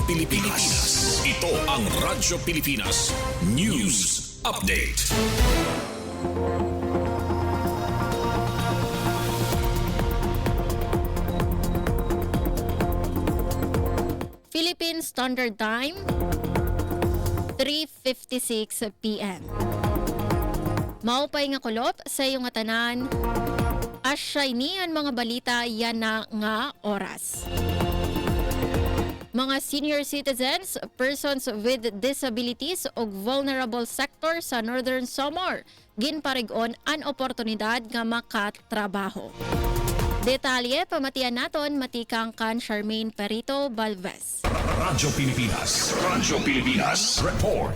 Pilipinas. Ito ang Radyo Pilipinas News Update. Philippine Standard Time, 3:56 p.m. Maupay nga kulop sa iyong tanan, asya ini ang mga balita yan na nga oras. Mga senior citizens, persons with disabilities o vulnerable sector sa Northern Samar, ginparig-on ang oportunidad nga makatrabaho. Detalye, pamatian naton matikang kan Charmaine Perito Balvez. Radyo Pilipinas Report.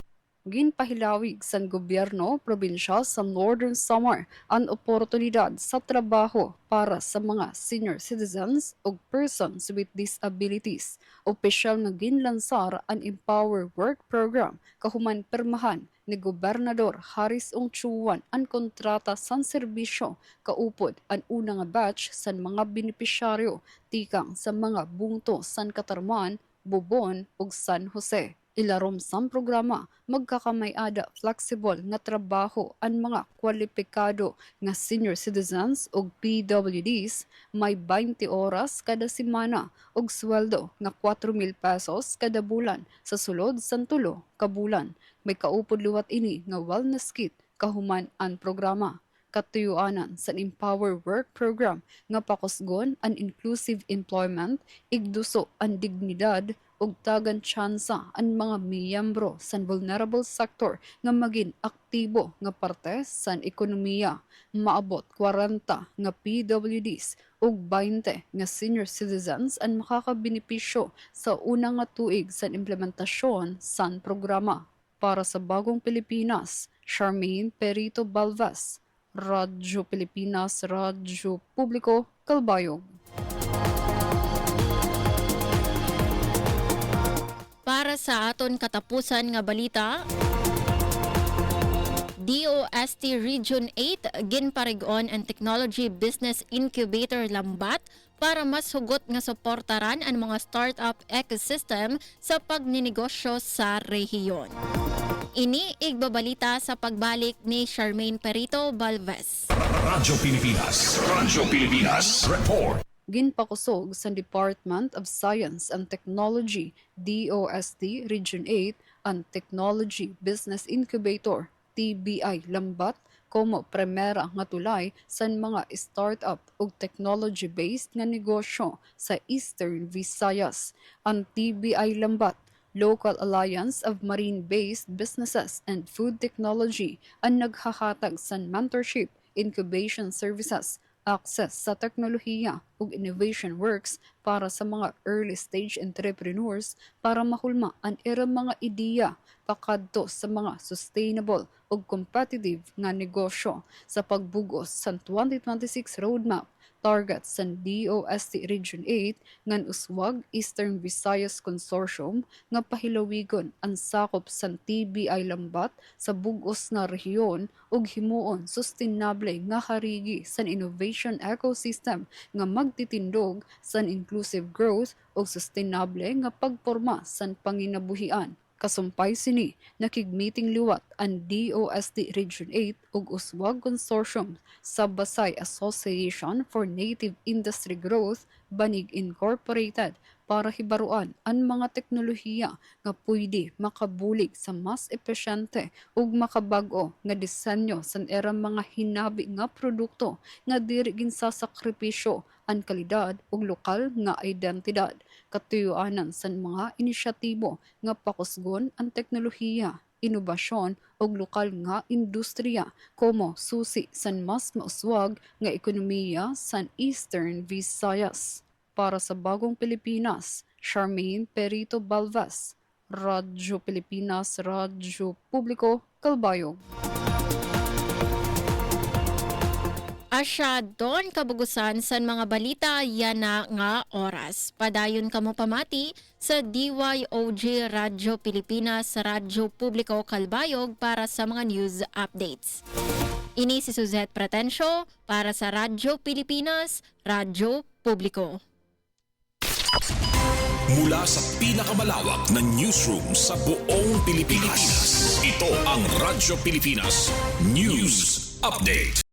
Ginpahilawig sa gobyerno probinsya sa Northern Samar ang oportunidad sa trabaho para sa mga senior citizens o persons with disabilities. Opisyal nga ginlansar ang Empower Work Program kahuman permahan ni Gobernador Haris Ongchuan ang kontrata sa serbisyo kaupod ang unang batch sa mga benepisyaryo tikang sa mga bungto San Catarman, Bubon ug San Jose. Ilarom sang programa, magkakamay-ada flexible nga trabaho ang mga kwalipikado nga senior citizens o PWDs, may 20 oras kada semana og sweldo nga 4,000 pesos kada bulan sa sulod sang 3 ka bulan. May kaupod luwat ini nga wellness kit kahuman ang programa. Katuyuanan sa Empower Work Program nga pakusgon ang inclusive employment, igduso ang dignidad ug tagan tsansa ang mga miyembro sa vulnerable sector nga maging aktibo nga parte sa ekonomiya. Maabot 40 nga PWDs ug 20 nga senior citizens ang makakabenepisyo sa unang nga tuig sa implementasyon sa programa. Para sa Bagong Pilipinas, Charmaine Perito Balvez, Radyo Pilipinas, Radyo Publiko, Calbayog. Para sa aton katapusan nga balita, DOST Region 8 ginparig-on ang Technology Business Incubator Lambat para mas hugot nga suportaran ang mga startup ecosystem sa pagninegosyo sa rehiyon. Ini igbabalita sa pagbalik ni Charmaine Perito Balvez. Radyo Pilipinas Report. Ginpakusog sa Department of Science and Technology, DOST Region 8, ang Technology Business Incubator, TBI Lambat, como primera nga tulay sa mga startup ug technology-based nga negosyo sa Eastern Visayas. Ang TBI Lambat, Local Alliance of Marine-Based Businesses and Food Technology, ang naghahatag sa mentorship, incubation services, access sa teknolohiya ug innovation works para sa mga early stage entrepreneurs para mahulma ang irang mga ideya pakadto sa mga sustainable ug competitive nga negosyo sa pagbugos sa 2026 roadmap. Target sa DOST Region 8 ngan uswag Eastern Visayas Consortium nga pahilawigon ang sakop sa TBI Lambat sa bugos nga rehiyon ug himuon sustainable nga harigi sa innovation ecosystem nga magtitindog sa inclusive growth ug sustainable nga pagporma sa panginabuhian. Kasumpay sini, nakigmeeting liwat ang DOST Region 8 ug Uswag Consortium sa Basay Association for Native Industry Growth, Banig Incorporated, para hibaruan ang mga teknolohiya nga pwede makabulig sa mas epesyente ug makabag-o nga disenyo sa erang mga hinabi nga produkto nga diri ginsasakripisyo ang kalidad ug lokal nga identidad. Katuyuanan sa mga inisyatibo nga pakusgon ang teknolohiya, inobasyon ug lokal nga industriya como susi sa mas mauswag nga ekonomiya sa Eastern Visayas. Para sa Bagong Pilipinas, Charmaine Perito Balvez, Radyo Pilipinas, Radyo Publiko, Calbayog. Asya doon kabugusan sa mga balita yan na nga oras. Padayon kamo pamati sa DYOG Radyo Pilipinas, Radyo Publiko Calbayog para sa mga news updates. Ini si Suzette Pratencio para sa Radyo Pilipinas, Radyo Publiko. Mula sa pinakamalawak na newsroom sa buong Pilipinas. Ito ang Radyo Pilipinas News Update.